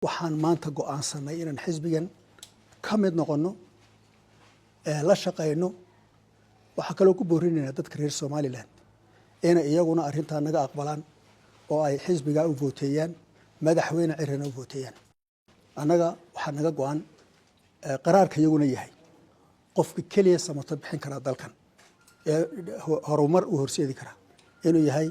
waxaan maanta go'aansanay inaan xisbigan ka mid noqono la shaqeyno waxa kale oo ku boorinaynaa dadka reer Somaliland inay iyaguna arrinta naga aqbalaan oo ay xisbiga u voteeyaan madaxweyne cirana u voteeyaan anaga waxa naga go'an qaraarka iyaguna yahay qofka kaliya samata bixin kara dalkan horumar u horseedi kara inuu yahay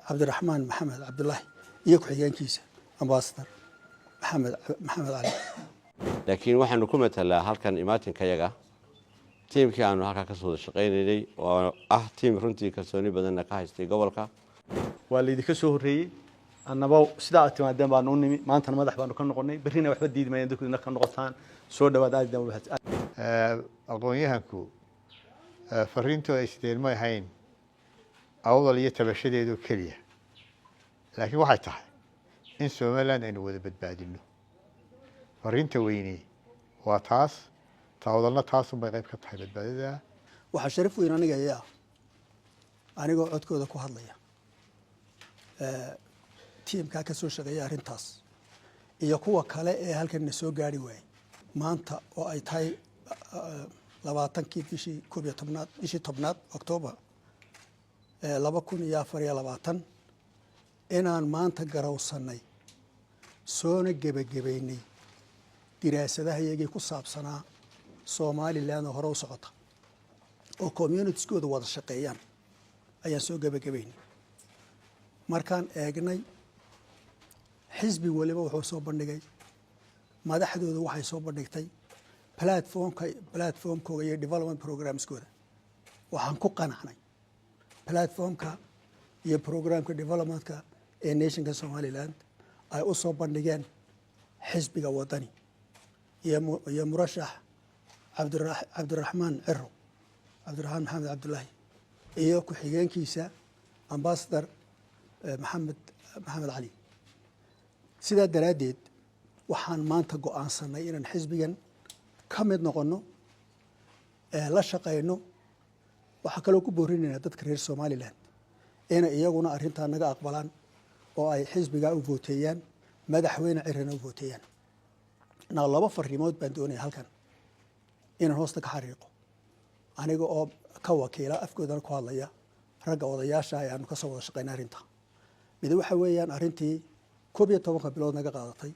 Cabdiraxmaan Maxamed Cabdullaahi iyo ku xigeenkiisa ambassador Maxamed Ali laakiin waxaanu ku matalaa halkan imaatinkayaga tiimkii aanu halka ka soo shaqeynay oo tiim runtii kalsooni badan ka haystay gobolka waa la idinka soo horeeyay annaba sida aad timaadeen baan u nimi maanta madax baan ka noqonay berrina waxba diidmayeen dadku ka noqotaan soo dhawaad aad aqoonyahanku fariintu ay sideen ma ahayn awdal iyo tabashadeedu kaliya laakiin waxay tahay in Somaliland aynu wada badbaadino fariinta weyni waa taas taawdalna taas bay qayb ka tahay badbaadada waxa sharaf weyn anigoo codkooda ku hadlaya tiimka ka soo shaqeeya arrintaas iyo kuwa kale ee halkan soo gaari waayay maanta oo ay tahay 20kii bishii 10 October 2024 inaan maanta garawsanay soona gebagabeynay diraasadaha iyagii ku saabsanaa Somaliland hore u socota oo communitieskooda wada shaqeeyaan ayaan soo gebagabeynay markaan eegnay xisbi waliba wuxuu soo bandhigay madaxdooda waxay soo bandhigtay platformkooda iyo development programskooda waxaan ku qanacnay platformka iyo programka developmentka ee nationka Somaliland ay u soo bandhigeen xisbiga wadani iyo murashax Cabdiraxmaan Ciro Cabdiraxmaan Maxamed Cabdullaahi iyo ku xigeenkiisa ambassador Maxamed Ali sida daraadeed waxaan maanta go'aansanay inaan xisbigan ka mid noqono la shaqeyno waxa kale oo ku boorinaynaa dadka reer Somaliland inay iyaguna arrinta naga aqbalaan oo ay xisbiga u voteeyaan madaxweyne cirana u voteeyaan laba fariimood baan doonayaa halkan inaan hoosta ka xariiqo aniga oo ka wakiila afkoodana ku hadlaya ragga odayaasha ayaanu ka soo wada shaqeynaa arrinta mid waxa weeyaan arrintii 11 bilood naga qaadatay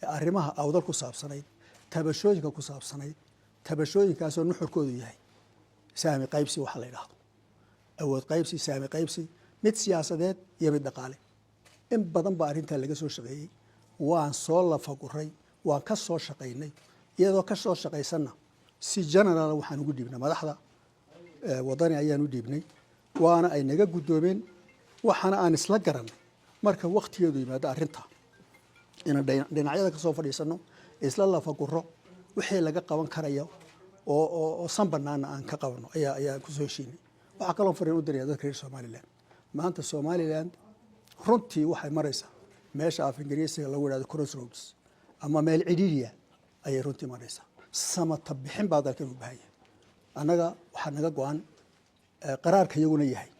ee arrimaha awdal ku saabsanayd tabashooyinka ku saabsanayd tabashooyinkaas oo nuxurkoodu yahay saami qaybsi waxa la yiraahdo awood qaybsi saami qaybsi mid siyaasadeed iyo mid dhaqaale in badan ba arrinta laga soo shaqeeyay waan soo lafaguray waan ka soo shaqeynay iyadoo ka soo shaqeysana si general waxaan ugu dhiibnay madaxda wadani ayaan u dhiibnay waana ay naga gudoomeen waxana aan isla garanay marka waqtigeedu yimaado arrinta in dhinacyada ka soo fadhiisano isla lafaguro wixii laga qaban karayo oo sanbanaana aan ka qabano ayaa ku soo heshiinay waxa kale oo fariin u diray dadka reer Somaliland maanta Somaliland runtii waxay maraysaa meesha af Ingiriisiga lagu yiraahdo crossroads ama meel cidhiidhiya ayay runtii maraysaa samata bixin baa dalkan u baahan yahay anaga waxa naga go'an qaraarka iyaguna yahay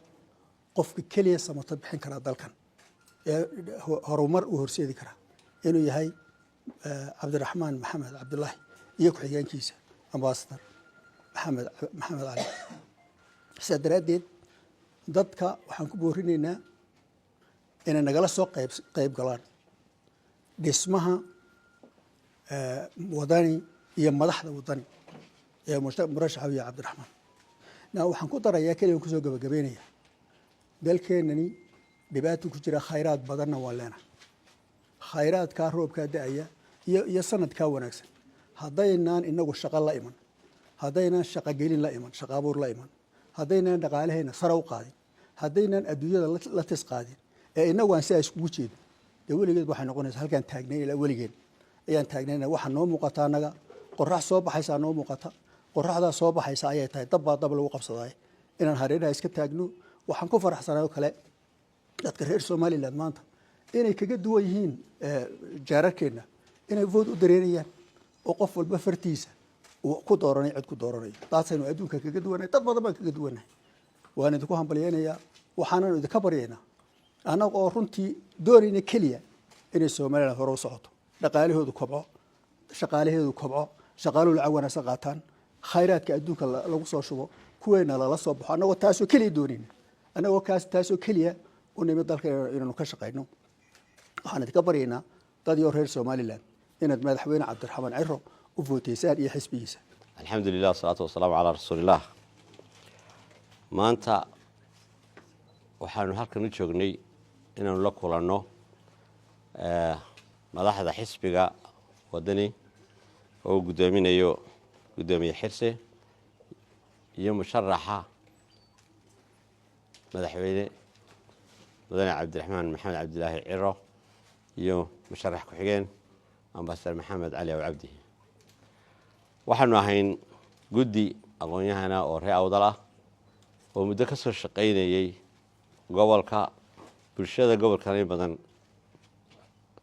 qofka kaliya samata bixin kara dalkan horumar u horseedi kara inuu yahay Cabdiraxmaan Maxamed Cabdullaahi iyo ku xigeenkiisa ambassador Maxamed Ali sida daraadeed dadka waxaan ku boorinaynaa inay nagala soo qayb galaan dhismaha wadani iyo madaxda wadani ee murashax Cabdiraxmaan waxaan ku darayaa kaliya ku soo gabagabeynaya dalkeenani dhibaato ku jira khayraad badanna waa leena khayraadka roobka daaya iyo sanadka wanaagsan haddaynan inagu shaqo la iman haddaynan shaqo gelin la iman shaqo abuur la iman haddaynan dhaqaalaheena sare u qaadin haddaynan adduunyada la tis qaadin ee inagu aan si iskugu jeedo weligeed waxay noqonaysaa halkan taagnay ilaa weligeed ayaan taagnayna waxa noo muuqata anaga qorrax soo baxaysa noo muuqata qorraxda soo baxaysa ayay tahay dab lagu qabsaday inaan hareeraha iska taagno waxaan ku faraxsanahay kale dadka reer Somaliland maanta inay kaga duwan yihiin jaararkeena inay vote u dareeriyaan oo qof walba fartiisa uu ku dooranay cid ku dooranay taasaynu adduunka kaga duwanahay dad badan baan kaga duwanahay waan idinku hambalyeynaya waxaan idinka baryaynaa anaga oo runtii doonayna kaliya inay Somaliland hore u socoto dhaqaalahoodu kobco shaqaalaheedu kobco shaqaaluhu lacag wanaagsan qaataan khayraadka adduunka lagu soo shubo kuweena lala soo baxo annagoo taasoo keliya doonayna annagoo taasoo keliya u nimid dalka inaanu ka shaqayno waxaan idinka baryaynaa dad iyo reer somaliland inaad madaxweyne cabdiraxmaan ciro u vooteysaan iyo xisbigiisa alxamdulilah wasalaatu wasalaamu calaa rasuulillaah maanta waxaanu halkan u joognay inaanu la kulanno madaxda xisbiga wadani oo guddoominayo guddoomiye xirse iyo musharaxa madaxweyne mudane cabdiraxmaan maxamed cabdilaahi ciro iyo musharax ku-xigeen ambasador maxamed cali aw cabdi waxaanu ahayn guddi aqoon-yahana oo reer awdal ah oo muddo ka soo shaqaynayey gobolka bulshada gobolkan in badan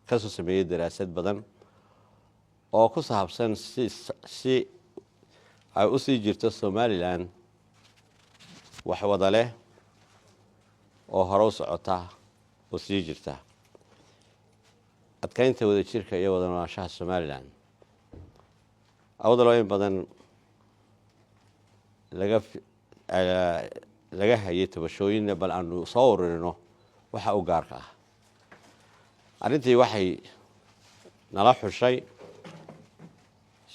ka soo sameeyey daraasad badan oo ku saabsan si ay u sii jirto somalilan wax wada leh oo hore u socota oo sii jirta adkaynta wadajirka iyo wada noolaanshaha somalilan awdal oo in badan laga hayay tabashooyinna bal aanu soo ururino waxa u gaarka ah arrintii waxay nala xushay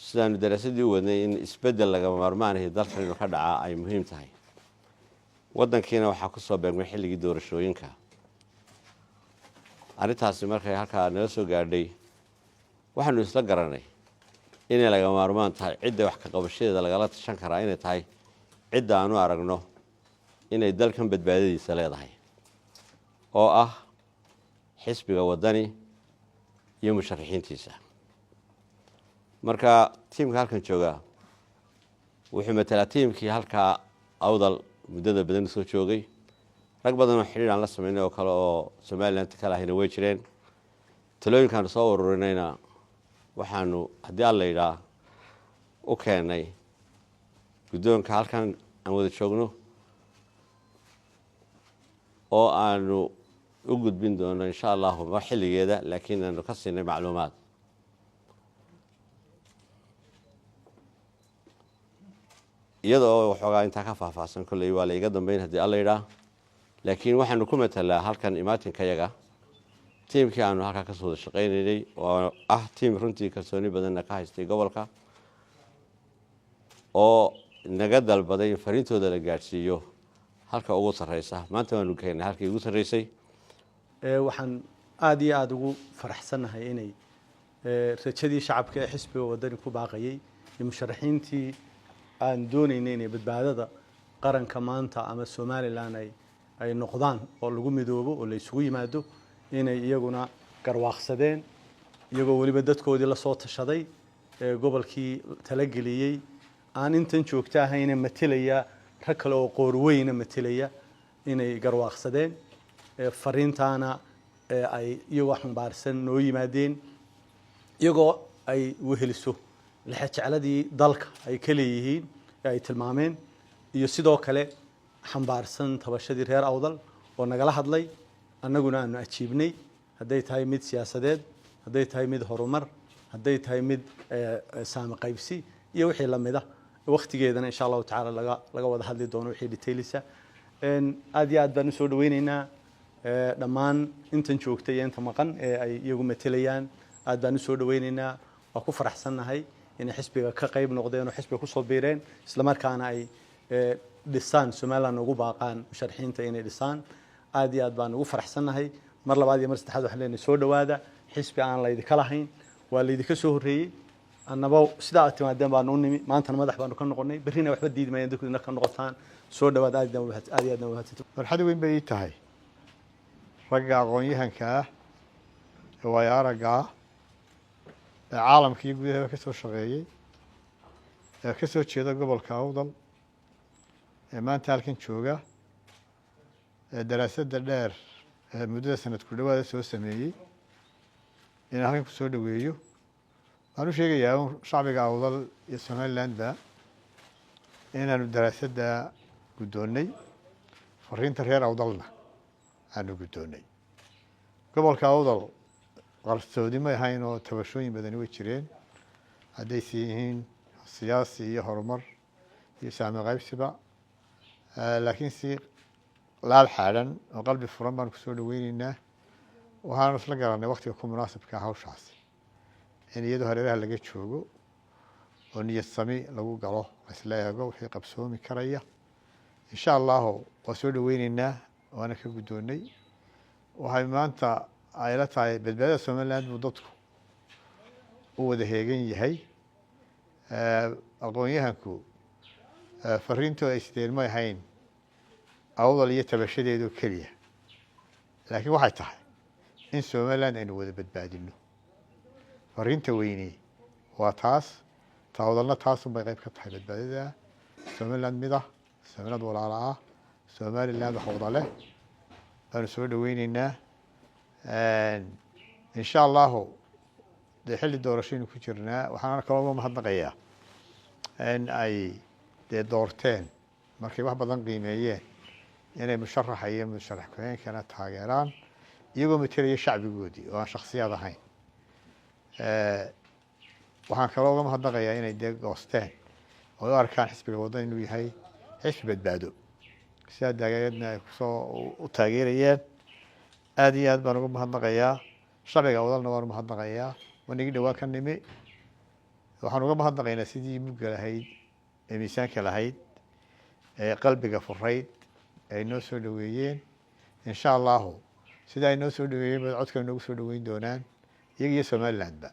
sidaanu daraasadii u wadnay in isbeddel lagama maarmaanahi dalkan inuu ka dhacaa ay muhiim tahay waddankiina waxaa ku soo beegmay xilligii doorashooyinka arrintaasi markay halkaa nala soo gaadhay waxaanu isla garanay inay lagama maarmaan tahay cidda wax ka qabashadeeda lagala tashan karaa inay tahay cidda aanu aragno inay dalkan badbaadadiisa leedahay oo ah xisbiga wadani iyo musharaxiintiisa marka tiimka halkan jooga wuxuu matalaa tiimkii halkaa awdal muddada badan soo joogay rag badan oo xidhiir aan la samaynay oo kale oo somaliland ka lahayna way jireen talooyinkaanu soo ururinayna waxaanu haddii alla yidhaa u keennay guddoonka halkan aan wada joogno oo aanu u gudbin doono insha allahu mar xilligeeda laakiin aanu ka siinay macluumaad iyada oo waxoogaa intaa ka faahfaahsan kolley waa la iga dambeyn haddii alla yidhaa laakiin waxaanu ku matalaa halkan imaatinkayaga tiimkii aanu halkaa ka soo wada shaqaynaynay oo ah tiim runtii kalsooni badanna ka haystay gobolka oo naga dalbaday in fariintooda la gaadhsiiyo halka ugu sarreysa maanta waanu keennay halkii ugu sarreysay waxaan aada iyo aada ugu faraxsannahay inay rajadii shacabka ee xisbiga wadani ku baaqayay iyo musharaxiintii aan doonaynay inay badbaadada qaranka maanta ama somalilan ay noqdaan oo lagu midoobo oo la isugu yimaado inay iyaguna garwaaqsadeen iyagoo weliba dadkoodii lasoo tashaday ee gobolkii talageliyey aan intan joogta ahayna matelaya rag kale oo qoorweyna matelaya inay garwaaqsadeen fariintaana ay iyagoo xambaarsan noo yimaadeen iyagoo ay weheliso lixajecladii dalka ay ka leeyihiin ee ay tilmaameen iyo sidoo kale xambaarsan tabashadii reer awdal oo nagala hadlay annaguna aanu ajiibnay hadday tahay mid siyaasadeed hadday tahay mid horumar hadday tahay mid saami qaybsi iyo wixii la mida waqtigeedana insha allahu tacaala laga wada hadli doono wixii detailisa aad iyo aad baan usoo dhaweynaynaa dhammaan intan joogta iyo inta maqan ee ay iyagu matelayaan aad baan usoo dhaweynaynaa waa ku faraxsannahay inay xisbiga ka qayb noqdeen oo xisbiga kusoo biireen islamarkaana ay dhisaan somaliland ugu baaqaan musharaxiinta inay dhisaan aad iyo aad baan ugu faraxsannahay mar labaad iyo mar saddexaad waxaan leenahay soo dhawaada xisbi aan laydinka lahayn waa laydinka soo horreeyey annaba sidaa aad timaadeen baanu u nimi maantana madax baanu ka noqonnay berrina waxba diidi maayeen dadku idinka noqotaan soo dhawaad aad iyo aadna mahadsanto farxad weyn bay ii tahay ragga aqoon-yahanka ah ee waayo aragga ah ee caalamka iyo gudahaba ka soo shaqeeyey ee ka soo jeeda gobolka awdal ee maanta halkan jooga ee daraasadda dheer ee muddada sanadku dhawaada soo sameeyey inaan halkan ku soo dhaweeyo waxaan u sheegayaa shacbiga awdal iyo somalilandba inaanu daraasadda guddoonnay fariinta reer awdalna aanu guddoonnay gobolka awdal qarsoodi ma ahayn oo tabashooyin badani way jireen hadday sii yihiin siyaasi iyo horumar iyo saami qaybsiba laakiin si laal xaadhan oo qalbi furan baan kusoo dhaweyneynaa waxaanu isla garanay waktiga ku munaasibka hawshaasi in iyadoo hareeraha laga joogo oo niyad sami lagu galo isla eego wixii qabsoomi karaya insha allahu waa soo dhaweyneynaa waana ka guddoonnay waxay maanta ay la tahay badbaadada somaliland buu dadku u wada heegan yahay aqoon-yahanku fariintoo ay sideen may ahayn awdal iyo tabashadeedoo keliya laakiin waxay tahay in somaliland aynu wada badbaadino fariinta weyne waa taas taawdalna taasunbay qayb ka tahay badbaadada somaliland mid ah somaliland walaala ah somaliland wax wada leh baanu soo dhaweyneynaa insha allahu dee xilli doorashaynu ku jirnaa waxaana kaloo uga mahadnaqayaa in ay dee doorteen markay wax badan qiimeeyeen inay musharaxa iyo musharax ku-xigeenkana taageeraan iyagoo matalaya shacbigoodii oo aan shaksiyaad ahayn waxaan kaloo uga mahadnaqayaa inay dee goosteen oo u arkaan xisbiga waddan inuu yahay xisbi badbaado sidaa daageedna ay kusoo u taageerayeen aada iyo aad baan uga mahadnaqayaa sharciga wadalna waan umahadnaqayaa wanigi dhawaa ka nimi waxaan uga mahadnaqaynaa sidii mugga lahayd ee miisaanka lahayd ee qalbiga furayd ay noo soo dhaweeyeen insha allahu sida ay noo soo dhaweeyeen baad codkana noogu soo dhaweyn doonaan iyaga iyo somalilandba